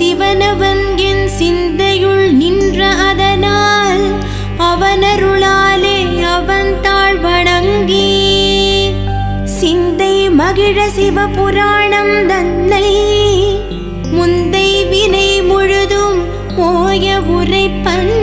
சிவனவன் என் சிந்தையுள் நின்ற அதனால் அவனருளாலே அவன் தாழ் வணங்கி சிந்தை மகிழ சிவபுராணம் தன்னை முந்தை வினை முழுதும் ஓய உரைப்பன்